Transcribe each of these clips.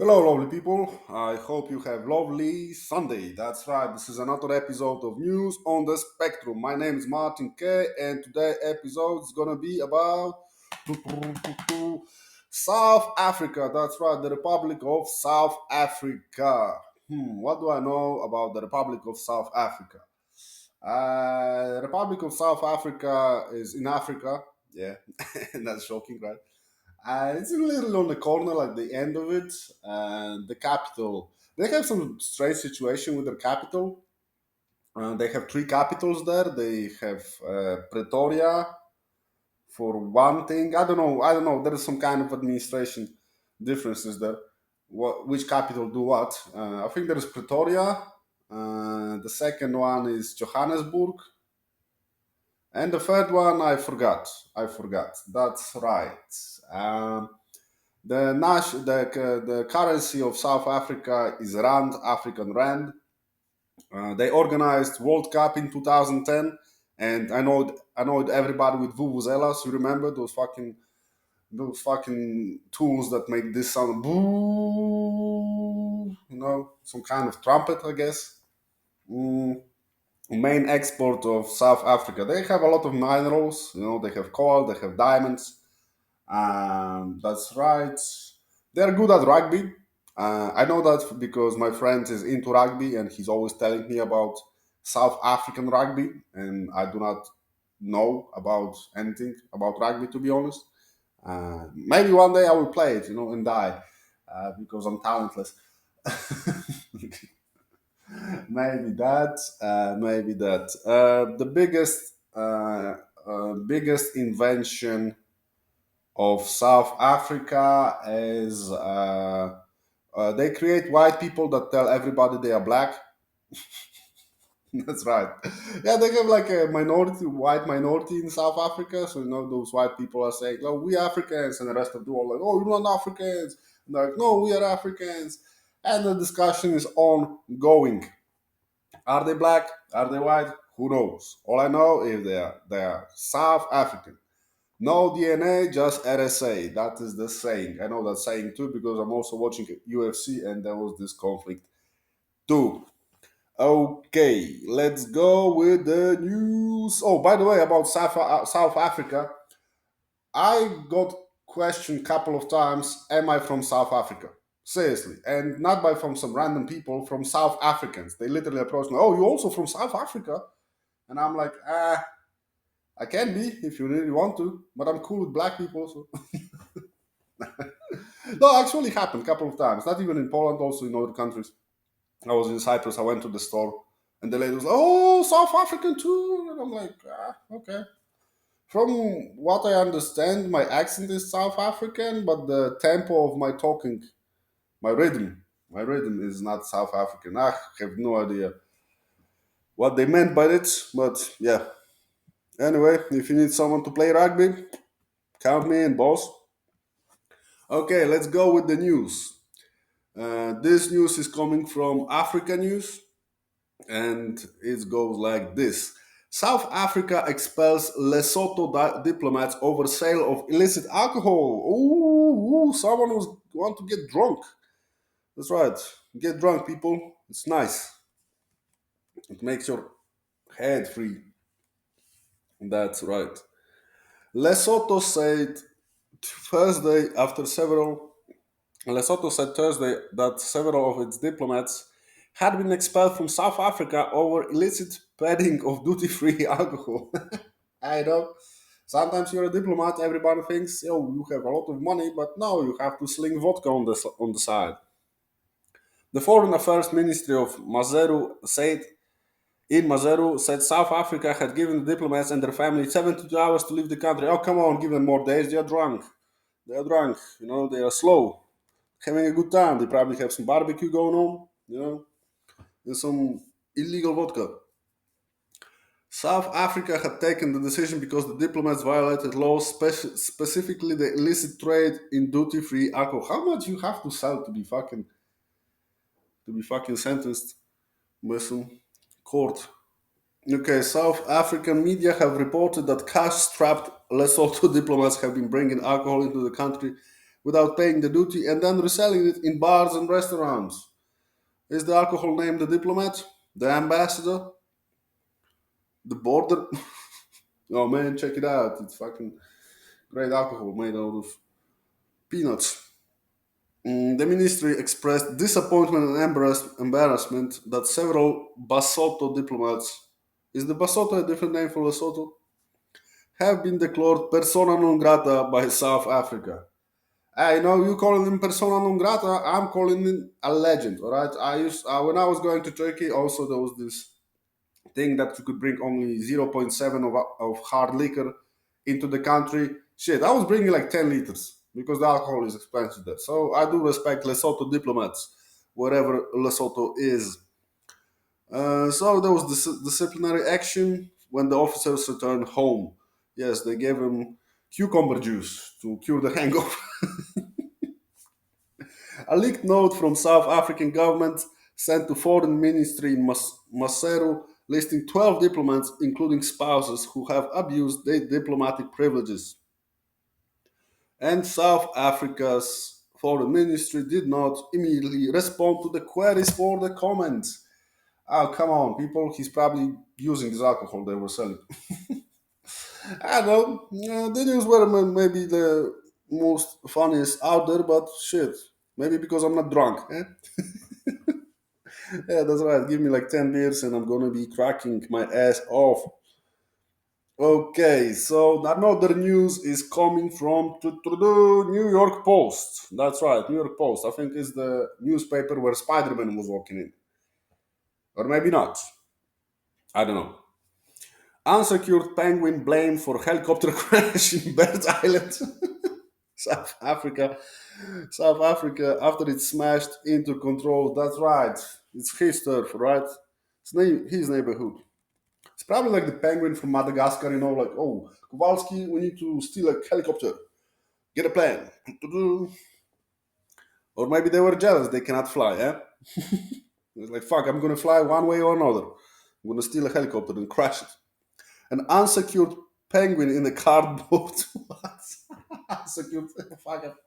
Hello, lovely people. I hope you have lovely Sunday. That's right. This is another episode of News on the Spectrum. My name is Martin K, and today episode is gonna be about South Africa. That's right, the Republic of South Africa. What do I know about the Republic of South Africa? The Republic of South Africa is in Africa. Yeah, that's shocking, right? It's a little on the corner, like the end of it, and the capital. They have some strange situation with their capital. They have three capitals there. They have Pretoria for one thing. I don't know. I don't know. There is some kind of administration differences there. Which capital do what? I think there is Pretoria. The second one is Johannesburg, and the third one I forgot. I forgot. That's right. Um, the currency of South Africa is rand, African rand. They organized World Cup in 2010, and I know everybody with vuvuzelas. You remember those fucking tools that make this sound boo, some kind of trumpet, I guess. Mm, Main export of South Africa. They have a lot of minerals. They have coal, they have diamonds. That's right. They're good at rugby. I know that because my friend is into rugby and he's always telling me about South African rugby, and I do not know about anything about rugby, to be honest. Maybe one day I will play it, and die because I'm talentless. Maybe that. Maybe that. The biggest invention of South Africa is they create white people that tell everybody they are black. That's right. Yeah, they have like a minority, white minority in South Africa. So those white people are saying, "Oh, we Africans," and the rest of the world like, "Oh, you're not Africans." And they're like, "No, we are Africans." And the discussion is ongoing. Are they black? Are they white? Who knows? All I know is they are South African. No DNA, just RSA. That is the saying. I know that saying too because I'm also watching UFC and there was this conflict too. Okay, let's go with the news. Oh, by the way, about South Africa, I got questioned a couple of times. Am I from South Africa? Seriously, and not by from some random people, from South Africans. They literally approached me. Oh, you also from South Africa? And I'm like, I can be if you really want to, but I'm cool with black people. So no, actually happened a couple of times. Not even in Poland, also in other countries. I was in Cyprus. I went to the store, and the lady was like, "Oh, South African too," and I'm like, okay. From what I understand, my accent is South African, but the tempo of my talking, my rhythm is not South African. I have no idea what they meant by it, but yeah. Anyway, if you need someone to play rugby, count me in, boss. Okay, let's go with the news. This news is coming from Africa News, and it goes like this. South Africa expels Lesotho diplomats over sale of illicit alcohol. Ooh, someone was want to get drunk. That's right. Get drunk, people. It's nice. It makes your head free. That's right. Lesotho said Thursday after several Lesotho said Thursday that several of its diplomats had been expelled from South Africa over illicit peddling of duty-free alcohol. I know. Sometimes you're a diplomat, everybody thinks, oh, you have a lot of money, but no, you have to sling vodka on the side. The Foreign Affairs Ministry of Maseru said South Africa had given the diplomats and their families 72 hours to leave the country. Oh, come on, give them more days. They are drunk. They are drunk. They are slow, having a good time. They probably have some barbecue going on, and some illegal vodka. South Africa had taken the decision because the diplomats violated laws, specifically the illicit trade in duty-free alcohol. How much you have to sell to be fucking sentenced by some court? Okay, South African media have reported that cash-strapped Lesotho diplomats have been bringing alcohol into the country without paying the duty and then reselling it in bars and restaurants. Is the alcohol named the diplomat, the ambassador, the border? Oh man, check it out. It's fucking great alcohol made out of peanuts. The ministry expressed disappointment and embarrassment that several Basotho diplomats, is the Basotho a different name for Lesotho? Have been declared persona non grata by South Africa. I know you calling him persona non grata. I'm calling him a legend. All right. I used when I was going to Turkey. Also, there was this thing that you could bring only 0.7 of hard liquor into the country. Shit, I was bringing like 10 liters because the alcohol is expensive there. So I do respect Lesotho diplomats, wherever Lesotho is. So there was disciplinary action when the officers returned home. Yes, they gave him cucumber juice to cure the hangover. A leaked note from South African government sent to foreign ministry in Maseru listing 12 diplomats, including spouses, who have abused their diplomatic privileges. And South Africa's foreign ministry did not immediately respond to the queries for the comments. Oh, come on, people. He's probably using this alcohol they were selling. I don't know. The news were maybe the most funniest out there, but shit. Maybe because I'm not drunk. Eh? Yeah, that's right. Give me like 10 beers and I'm gonna be cracking my ass off. Okay, so another news is coming from the New York Post. That's right, New York Post. I think is the newspaper where Spider-Man was working in. Or maybe not. I don't know. Unsecured penguin blamed for helicopter crash in Bird Island, South Africa. South Africa after it smashed into control. That's right. It's his turf, right? It's his neighborhood. It's probably like the penguin from Madagascar, like, oh, Kowalski, we need to steal a helicopter. Get a plan. Or maybe they were jealous they cannot fly, eh? It's like, fuck, I'm gonna fly one way or another. I'm gonna steal a helicopter and crash it. An unsecured penguin in a cardboard. What? Unsecured. Fuck.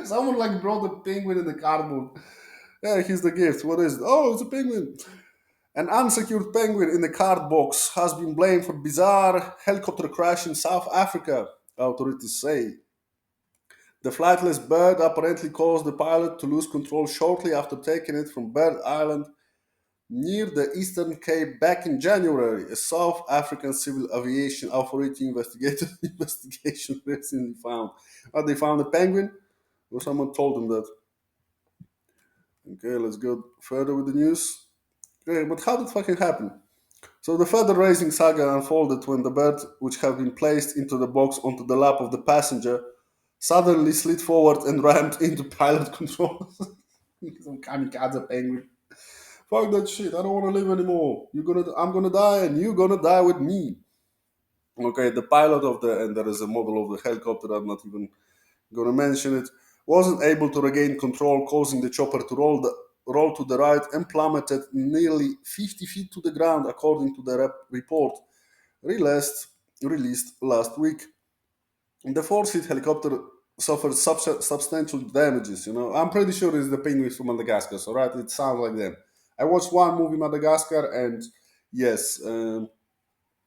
Someone like brought a penguin in the cardboard. Yeah, here's the gift. What is it? Oh, it's a penguin. An unsecured penguin in the card box has been blamed for bizarre helicopter crash in South Africa, authorities say. The flightless bird apparently caused the pilot to lose control shortly after taking it from Bird Island near the Eastern Cape back in January. A South African Civil Aviation Authority investigation recently found. They found a penguin, or someone told them that. Okay, let's go further with the news. Okay, but how did fucking happen? So the further racing saga unfolded when the bird, which had been placed into the box onto the lap of the passenger, suddenly slid forward and rammed into pilot controls. Some kamikaze penguin. Fuck that shit. I don't want to live anymore. I'm gonna die, and you're gonna die with me. Okay, the pilot of the and there is a model of the helicopter. I'm not even gonna mention it. Wasn't able to regain control, causing the chopper to roll to the right and plummeted nearly 50 feet to the ground, according to the report released, released last week. The four-seat helicopter suffered substantial damages. I'm pretty sure it's the penguins from Madagascar. So right, it sounds like them. I watched one movie, Madagascar, and yes,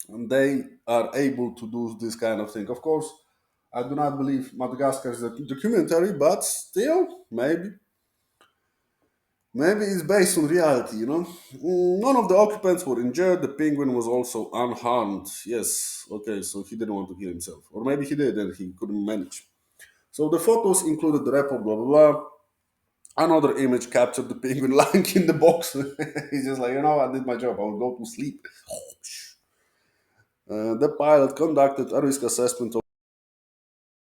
they are able to do this kind of thing. Of course, I do not believe Madagascar is a documentary, but still, maybe it's based on reality. None of the occupants were injured. The penguin was also unharmed. Yes, okay, so he didn't want to kill himself. Or maybe he did and he couldn't manage. So the photos included the report, blah, blah, blah. Another image captured the penguin lying in the box. He's just like, I did my job. I'll go to sleep. The pilot conducted a risk assessment of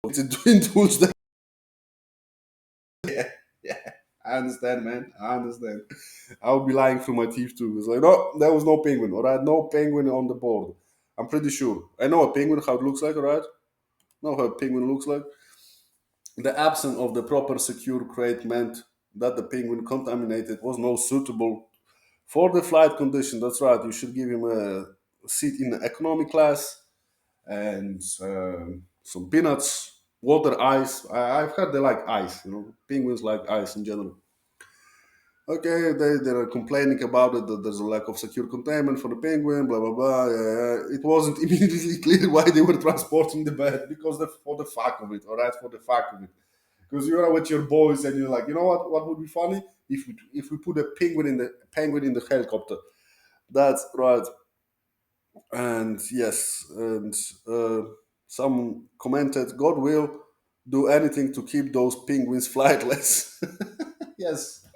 it to indulge the. Yeah, yeah. I understand, man. I understand. I would be lying through my teeth too. It's like, no, there was no penguin, all right? No penguin on the board. I'm pretty sure. I know a penguin, how it looks like, all right? Know how a penguin looks like. The absence of the proper secure crate meant that the penguin contaminated was not suitable for the flight condition. That's right. You should give him a seat in the economy class and some peanuts water, ice. I've heard they like ice. Penguins like ice in general. Okay, they're complaining about it that there's a lack of secure containment for the penguin, blah blah blah. It wasn't immediately clear why they were transporting the bird because for the fuck of it, all right, for the fuck of it. Because you're with your boys and you're like, you know what? What would be funny if we put a penguin in the helicopter? That's right. And yes, and uh, some commented, God will do anything to keep those penguins flightless. Yes,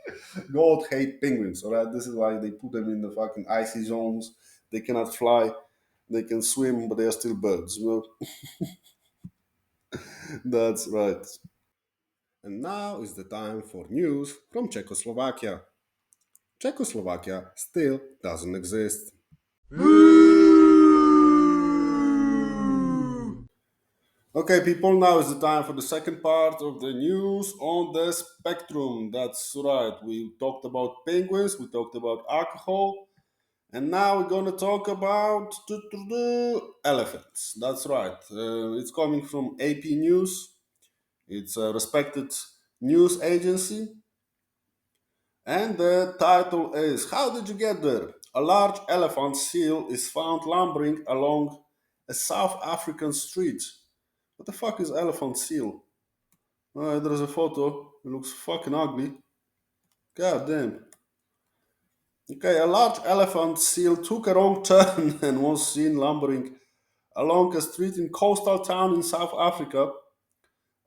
God hate penguins. All right, this is why they put them in the fucking icy zones. They cannot fly. They can swim, but they are still birds. That's right. And now is the time for news from Czechoslovakia. Czechoslovakia still doesn't exist. Okay, people, now is the time for the second part of the news on the spectrum. That's right. We talked about penguins, we talked about alcohol, and now we're going to talk about elephants. That's right. It's coming from AP News. It's a respected news agency. And the title is How Did You Get There? A large elephant seal is found lumbering along a South African street. What the fuck is elephant seal? There's a photo. It looks fucking ugly. God damn. Okay, a large elephant seal took a wrong turn and was seen lumbering along a street in coastal town in South Africa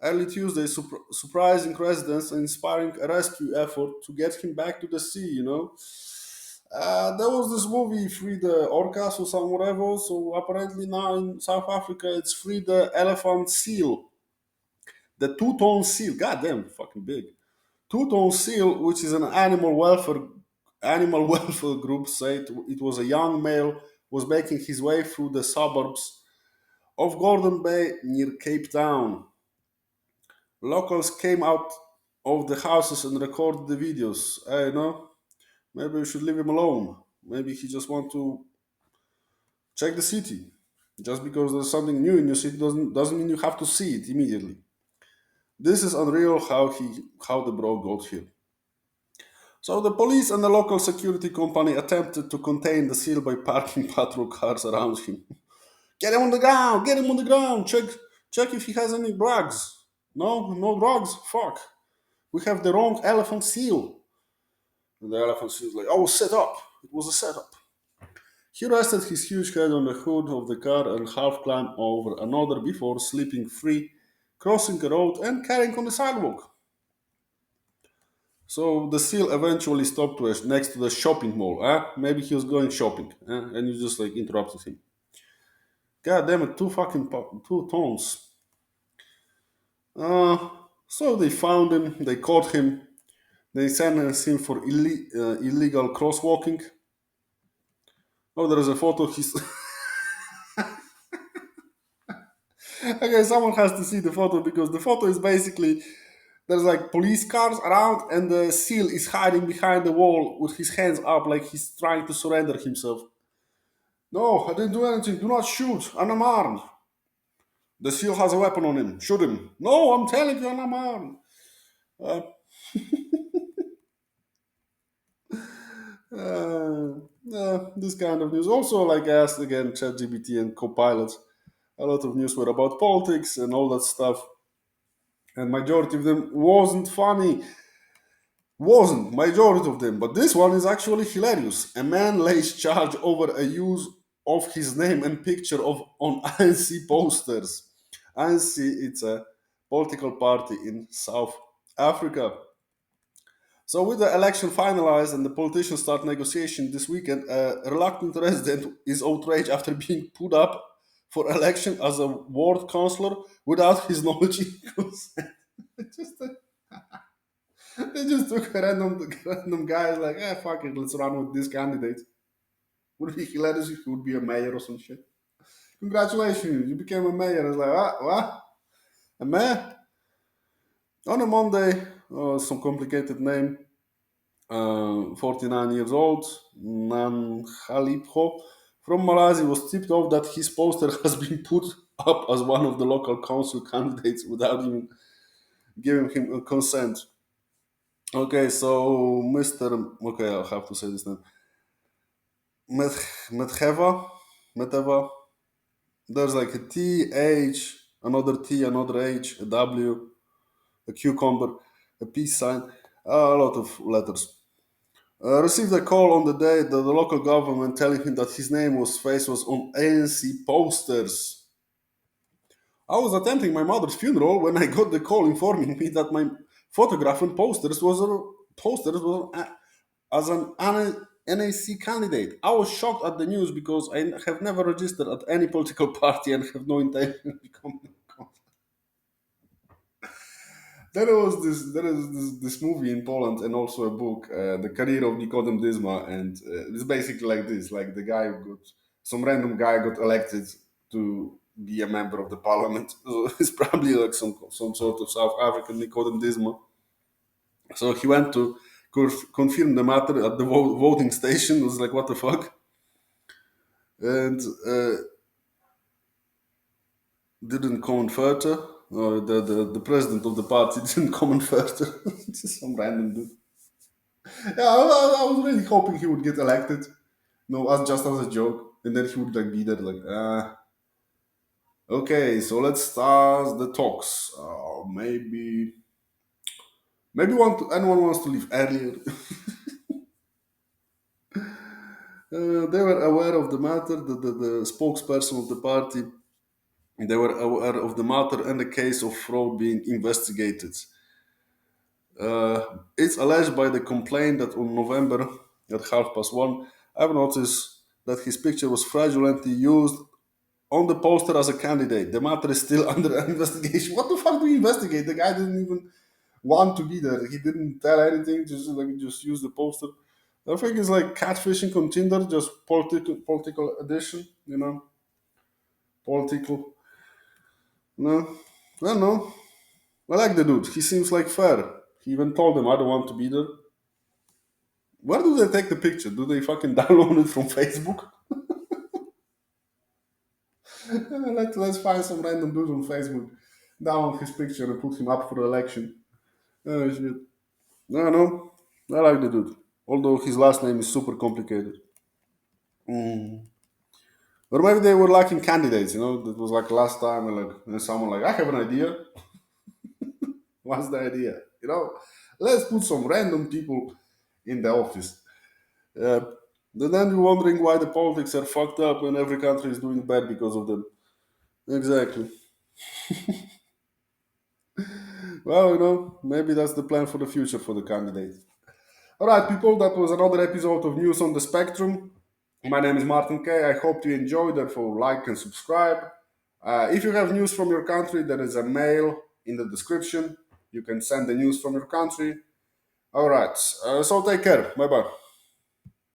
early Tuesday, surprising residents and inspiring a rescue effort to get him back to the sea. There was this movie, Free the Orcas or some whatever. So apparently now in South Africa, it's Free the Elephant Seal. The two-tone seal. God damn, fucking big. Two-tone seal, which is an animal welfare group, said it was a young male was making his way through the suburbs of Gordon Bay near Cape Town. Locals came out of the houses and recorded the videos. Hey, no, maybe we should leave him alone. Maybe he just want to check the city. Just because there's something new in your city doesn't mean you have to see it immediately. This is unreal how the bro got here. So the police and the local security company attempted to contain the seal by parking patrol cars around him. Get him on the ground! Get him on the ground! Check if he has any drugs. No drugs. Fuck. We have the wrong elephant seal. And the elephant seal is like, oh, set up. It was a setup. He rested his huge head on the hood of the car and half climbed over another before slipping free, crossing a road and carrying on the sidewalk. So the seal eventually stopped next to the shopping mall. Maybe he was going shopping, and you just like interrupted him. God damn it, two tones. Uh, so they found him, they caught him, they sentenced him for illegal crosswalking. Oh, there is a photo. He's okay. Someone has to see the photo because the photo is basically there's like police cars around, and the seal is hiding behind the wall with his hands up, like he's trying to surrender himself. No, I didn't do anything. Do not shoot. I'm unarmed. The seal has a weapon on him. Shoot him. No, I'm telling you, I'm unarmed. Uh, this kind of news. Also, like I asked again, ChatGPT and Copilot, a lot of news were about politics and all that stuff. And majority of them wasn't funny. Wasn't majority of them, but this one is actually hilarious. A man lays charge over a use of his name and picture of on ANC posters. ANC, it's a political party in South Africa. So with the election finalized and the politicians start negotiation this weekend, a reluctant resident is outraged after being put up for election as a ward councillor without his knowledge and consent. Just they just took a random guy like, fuck it, let's run with this candidate. Would it be hilarious if he would be a mayor or some shit? Congratulations, you became a mayor. I was like, what? A mayor? On a Monday, some complicated name, 49 years old, Nan Khalipho from Malaysia was tipped off that his poster has been put up as one of the local council candidates without even giving him a consent. Okay, so Mr. Okay, I'll have to say this name. Metheva, Metheva. There's like a T, H, another T, another H, a W, a cucumber, a peace sign, a lot of letters. Received a call on the day that the local government telling him that his name was face was on ANC posters. I was attending my mother's funeral when I got the call informing me that my photograph and posters was as an NAC candidate. I was shocked at the news because I have never registered at any political party and have no intention of becoming. There is this movie in Poland and also a book, The Career of Nikodem Dyzma, and it's basically like this: like the guy got some random guy got elected to be a member of the parliament. So it's probably like some sort of South African Nikodem Dyzma. So he went to confirm the matter at the voting station. It was like, what the fuck? And didn't comment further. Or the president of the party didn't comment further. Just some random dude. Yeah, I was really hoping he would get elected. No, as just as a joke, and then he would like be there like, okay, so let's start the talks. Maybe anyone wants to leave earlier. They were aware of the matter. The spokesperson of the party. They were aware of the matter and the case of fraud being investigated. It's alleged by the complaint that on November at 1:30, I've noticed that his picture was fraudulently used on the poster as a candidate. The matter is still under investigation. What the fuck do we investigate? The guy didn't even want to be there. He didn't tell anything. Just use the poster. I think it's like catfishing on Tinder, just political edition. Political. No, I don't know. I like the dude. He seems like fair. He even told them, "I don't want to be there." Where do they take the picture? Do they fucking download it from Facebook? Let's find some random dude on Facebook, download his picture and put him up for election. Oh shit. No, no. I like the dude. Although his last name is super complicated. Mm. Or maybe they were lacking candidates, That was like last time, and someone like, I have an idea. What's the idea? Let's put some random people in the office. Uh, then you're wondering why the politics are fucked up when every country is doing bad because of them. Exactly. Well, maybe that's the plan for the future for the candidate. All right, people, that was another episode of News on the Spectrum. My name is Martin K. I hope you enjoyed. Therefore, like and subscribe. If you have news from your country, there is a mail in the description. You can send the news from your country. All right. So take care. Bye bye.